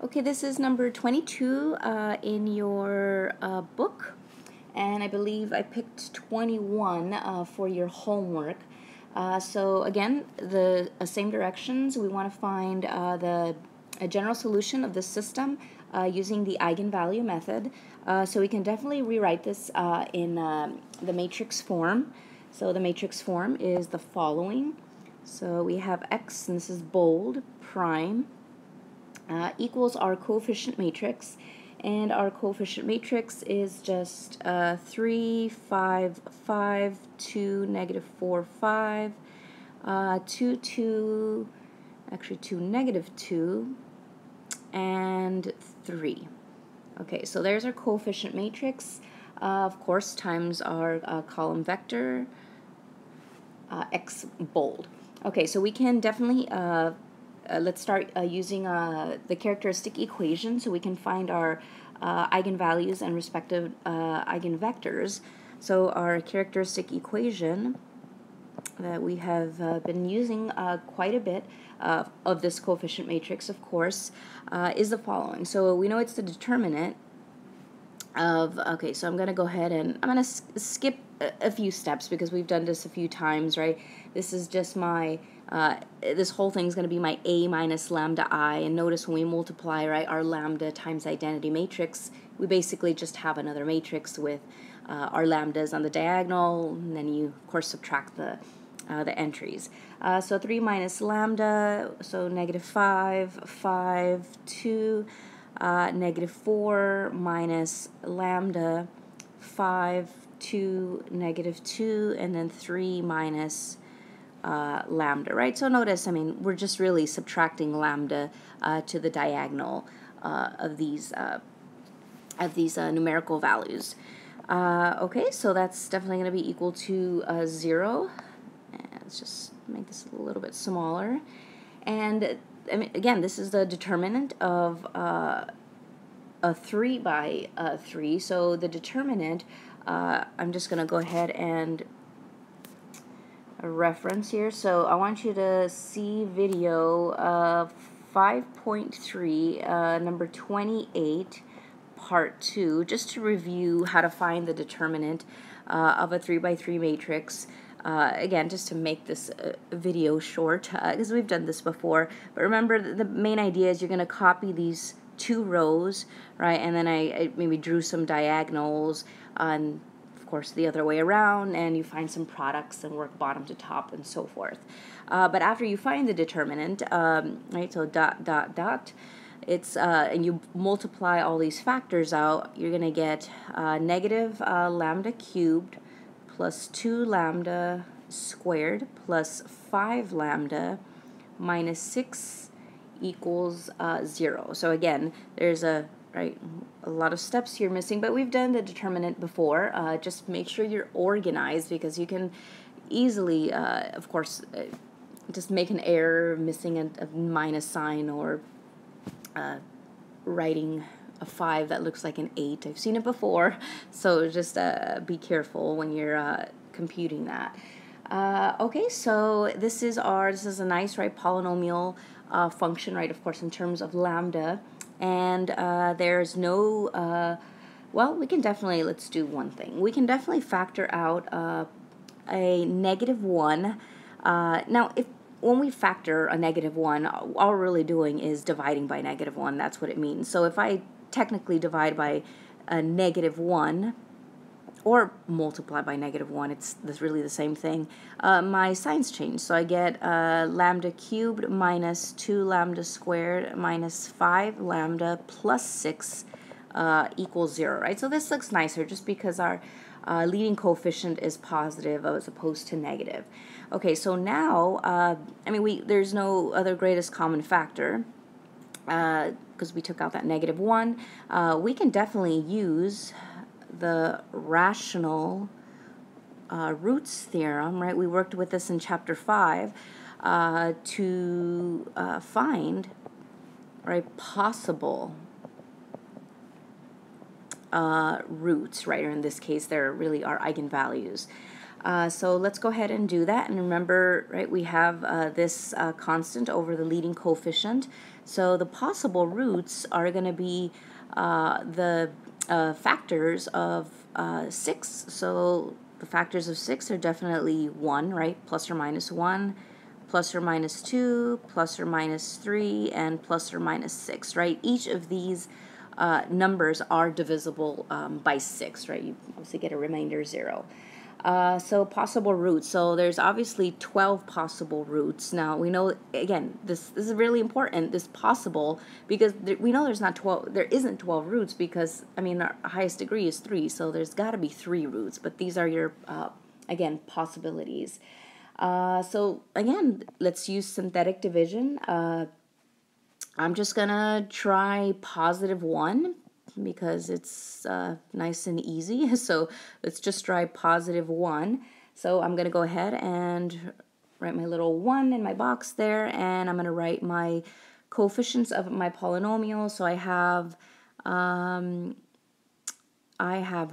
Okay, this is number 22 in your book, and I believe I picked 21 for your homework. So again, the same directions. We want to find a general solution of the system using the eigenvalue method. So we can definitely rewrite this in the matrix form. So the matrix form is the following. So we have x, and this is bold, prime, equals our coefficient matrix, and our coefficient matrix is just 3, 5, 5, 2, negative 4, 5, 2, 2, actually 2, negative 2, and 3. Okay, so there's our coefficient matrix, of course, times our column vector, x bold. Okay, so we can definitely let's start using the characteristic equation so we can find our eigenvalues and respective eigenvectors. So our characteristic equation that we have been using quite a bit of this coefficient matrix, of course, is the following. So we know it's the determinant of, okay, so I'm going to go ahead and I'm going to skip a few steps because we've done this a few times, right? This is just my, this whole thing is going to be my A minus lambda I, and notice when we multiply, right, our lambda times identity matrix, we basically just have another matrix with our lambdas on the diagonal, and then you, of course, subtract the entries. So 3 minus lambda, so negative 5, 5, 2, negative 4 minus lambda, 5, 2, negative 2, and then 3 minus lambda, right? So notice, I mean, we're just really subtracting lambda to the diagonal of these numerical values. Okay, so that's definitely going to be equal to 0. And let's just make this a little bit smaller. And I mean, again, this is the determinant of a 3 by 3. So the determinant, I'm just going to go ahead and reference here. So I want you to see video 5.3, number 28, part 2, just to review how to find the determinant of a 3 by 3 matrix. Again, just to make this video short, because we've done this before. But remember, the main idea is you're going to copy these two rows, right? And then I maybe drew some diagonals on, of course, the other way around, and you find some products and work bottom to top and so forth. But after you find the determinant, right, so dot, dot, dot, it's and you multiply all these factors out, you're going to get negative lambda cubed plus 2 lambda squared plus 5 lambda minus 6 equals 0. So again, there's a lot of steps here missing, but we've done the determinant before. Just make sure you're organized, because you can easily, of course, just make an error, missing a minus sign, or writing a 5 that looks like an 8. I've seen it before, so just be careful when you're computing that. Okay, so this is a nice, right, polynomial function, right, of course, in terms of lambda, and there's no, well, we can definitely, let's do one thing. We can definitely factor out a negative 1. Now, when we factor a negative 1, all we're really doing is dividing by negative 1. That's what it means. So if I technically divide by a negative 1 or multiply by negative 1, it's really the same thing. My signs change. So I get lambda cubed minus 2 lambda squared minus 5 lambda plus 6 equals 0, right? So this looks nicer just because our leading coefficient is positive as opposed to negative. Okay, so now, I mean, there's no other greatest common factor because we took out that negative 1. We can definitely use the rational roots theorem, right? We worked with this in chapter 5 to find, right, possible roots, right? Or in this case, there really are eigenvalues. So let's go ahead and do that. And remember, right, we have this constant over the leading coefficient. So the possible roots are going to be the factors of 6. So the factors of 6 are definitely 1, right? Plus or minus 1, plus or minus 2, plus or minus 3, and plus or minus 6, right? Each of these numbers are divisible by 6, right? You obviously get a remainder 0. So possible roots. So there's obviously 12 possible roots. Now we know, again, this is really important, this possible, because we know there isn't 12 roots, because I mean our highest degree is 3, so there's got to be 3 roots, but these are your again, possibilities. So again, let's use synthetic division. I'm just gonna try positive 1 because it's nice and easy. So let's just try positive 1. So I'm gonna go ahead and write my little 1 in my box there, and I'm gonna write my coefficients of my polynomial. So I have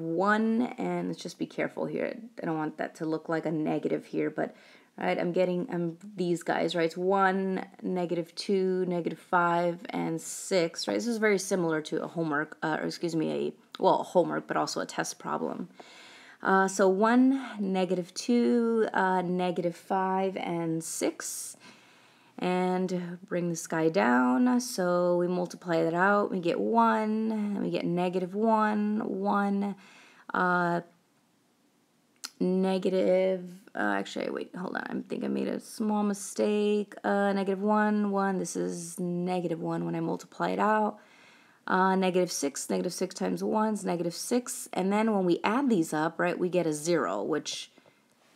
1, and let's just be careful here. I don't want that to look like a negative here, but right, I'm these guys, right? It's 1, -2, -5, and 6, right? This is very similar to a homework, or excuse me, a homework, but also a test problem. So 1, -2, -5, and 6. And bring this guy down, so we multiply that out, we get 1, and we get -1, 1, actually, wait, hold on, I think I made a small mistake, -1, 1, this is -1 when I multiply it out, -6 times 1 is -6, and then when we add these up, right, we get a 0, which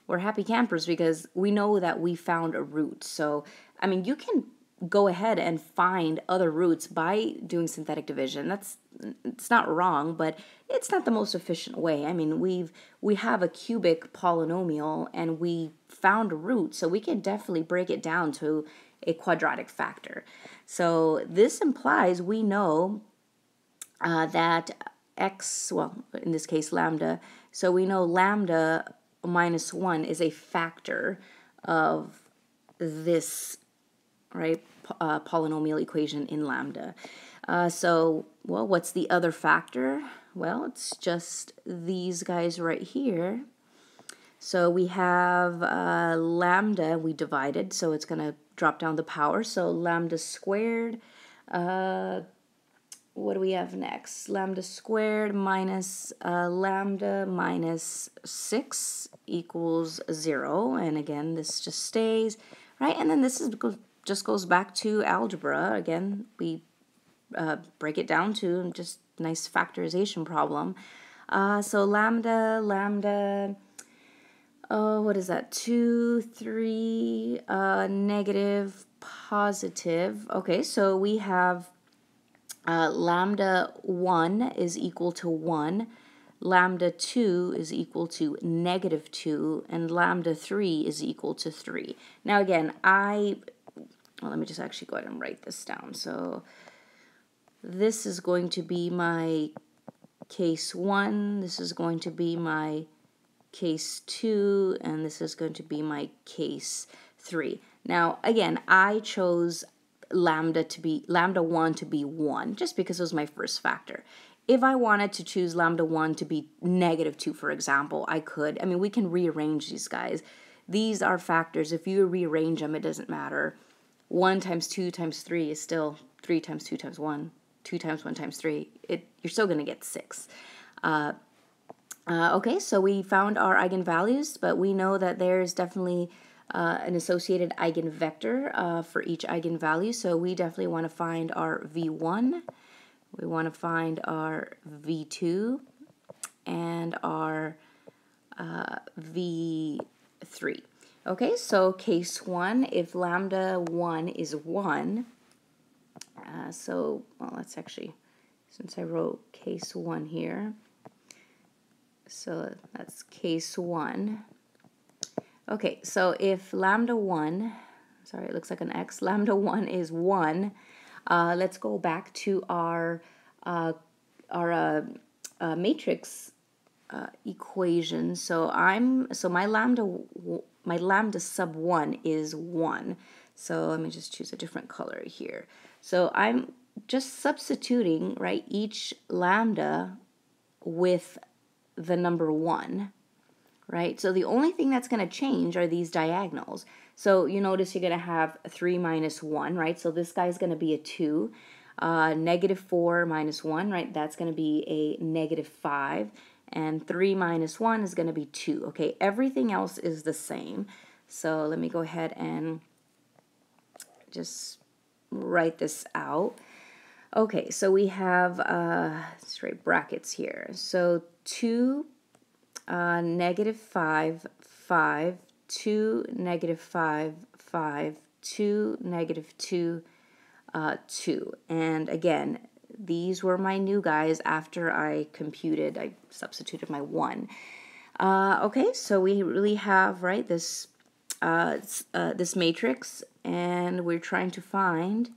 we're happy campers because we know that we found a root. So, I mean, you can go ahead and find other roots by doing synthetic division. It's not wrong, but it's not the most efficient way. I mean, we have a cubic polynomial and we found a root, so we can definitely break it down to a quadratic factor. So this implies we know that x, well, in this case lambda, so we know lambda minus 1 is a factor of this, right, polynomial equation in lambda. So, well, what's the other factor? Well, it's just these guys right here. So we have lambda, we divided, so it's going to drop down the power. So lambda squared, what do we have next? Lambda squared minus lambda minus 6 equals 0. And again, this just stays, right? And then this just goes back to algebra. Again, we break it down to just nice factorization problem. So lambda, oh, what is that? 2, 3, negative, positive. Okay, so we have lambda 1 is equal to 1, lambda 2 is equal to -2, and lambda 3 is equal to 3. Now again, let me just actually go ahead and write this down. So this is going to be my case 1, this is going to be my case 2, and this is going to be my case 3. Now again, I chose lambda 1 to be 1 just because it was my first factor. If I wanted to choose lambda 1 to be -2, for example, I could. I mean, we can rearrange these guys. These are factors. If you rearrange them, it doesn't matter. 1 times 2 times 3 is still 3 times 2 times 1. 2 times 1 times 3. You're still going to get 6. Okay, so we found our eigenvalues, but we know that there's definitely an associated eigenvector for each eigenvalue, so we definitely want to find our V1, we want to find our V2, and our V3. Okay, so case 1, if lambda 1 is 1, well, let's actually, since I wrote case 1 here, so that's case 1. Okay, so if lambda 1, sorry, it looks like an X, lambda 1 is 1, let's go back to our matrix equation. So my lambda sub 1 is 1. So let me just choose a different color here. So I'm just substituting, right, each lambda with the number 1, right? So the only thing that's going to change are these diagonals. So you notice you're going to have 3 minus 1, right? So this guy's going to be a 2. Negative 4 minus 1, right? That's going to be a negative 5. And 3 minus 1 is going to be 2. Okay, everything else is the same. So let me go ahead and just write this out. Okay, so we have, let's write brackets here. So 2, negative 5, 5, 2, negative 5, 5, 2, negative 2, 2. And again, these were my new guys after I substituted my 1. Okay, so we really have, right, this matrix, and we're trying to find,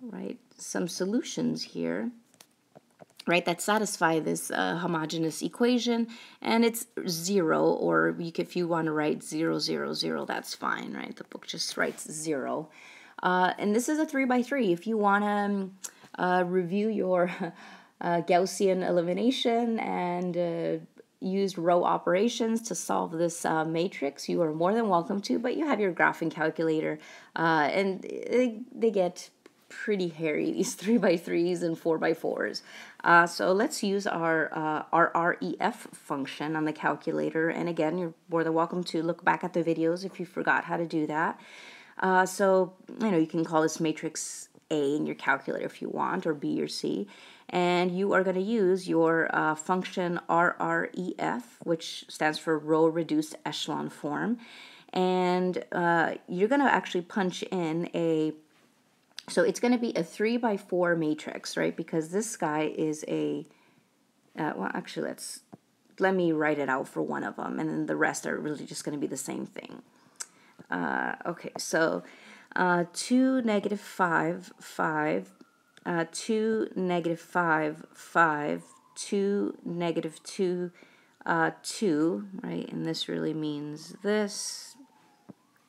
right, some solutions here, right, that satisfy this homogeneous equation, and it's 0, or if you want to write 0, 0, 0, that's fine, right? The book just writes 0. And this is a 3 by 3. If you want to review your Gaussian elimination and use row operations to solve this matrix, you are more than welcome to, but you have your graphing calculator, and they get pretty hairy, these 3 by 3s and 4 by 4s. So let's use our RREF function on the calculator, and again, you're more than welcome to look back at the videos if you forgot how to do that. So, you can call this matrix A in your calculator if you want, or B or C. And you are going to use your function RREF, which stands for row reduced echelon form. And you're going to actually punch in so it's going to be a 3 by 4 matrix, right? Because this guy is well, actually, let me write it out for one of them, and then the rest are really just going to be the same thing. Okay, so 2, negative 5, 5, 2, negative 5, 5, 2, negative 2, 2, right? And this really means this,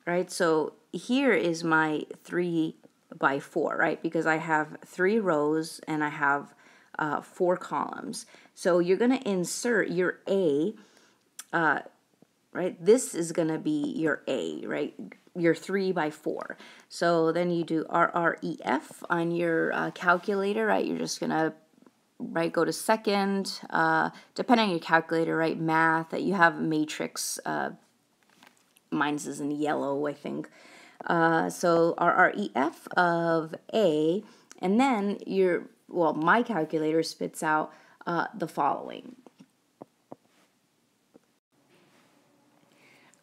right? So here is my 3 by 4, right? Because I have 3 rows and I have 4 columns. So you're going to insert your A, right? This is going to be your A, right? Your 3 by 4. So then you do RREF on your calculator, right? You're just going to, right, go to second, depending on your calculator, right? Math, you have matrix, mine's is in yellow, I think. So RREF of A, and then my calculator spits out the following.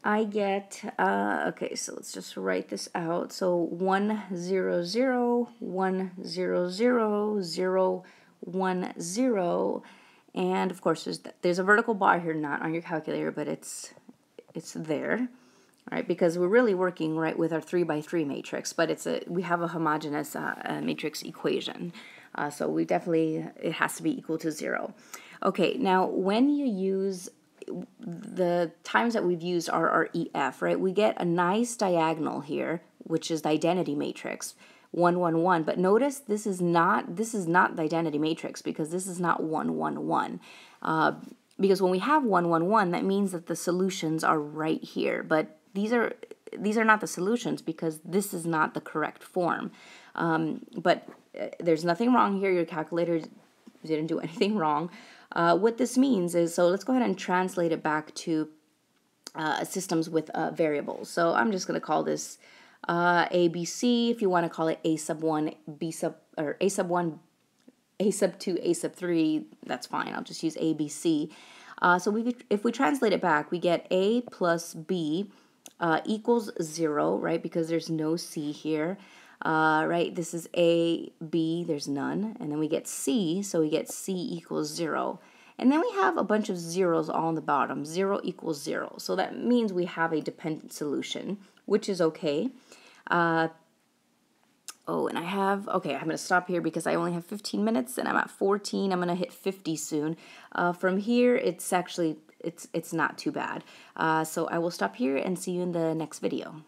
I get, okay, so let's just write this out. So 1, 0, 0, 1, 0, 0, 0, 1, 0, and of course there's a vertical bar here, not on your calculator, but it's there, right? Because we're really working, right, with our 3 by 3 matrix, but we have a homogeneous matrix equation, so it has to be equal to 0. Okay, now when you use the times that we've used RREF, right, we get a nice diagonal here, which is the identity matrix, 1, 1, 1. But notice this is not the identity matrix, because this is not 1, 1, 1. Because when we have 1, 1, 1, that means that the solutions are right here. But these are not the solutions, because this is not the correct form. But there's nothing wrong here. Your calculator didn't do anything wrong. What this means is, so let's go ahead and translate it back to systems with variables. So I'm just going to call this A, B, C. If you want to call it A sub 1, B sub, or A sub 1, A sub 2, A sub 3, that's fine. I'll just use A, B, C. So if we translate it back, we get A plus B equals 0, right? Because there's no C here. Right, this is A, B, there's none, and then we get C, so we get C equals 0. And then we have a bunch of zeros all on the bottom, 0 equals 0. So that means we have a dependent solution, which is okay. Oh, and okay, I'm going to stop here because I only have 15 minutes and I'm at 14. I'm going to hit 50 soon. From here, it's actually, it's not too bad. So I will stop here and see you in the next video.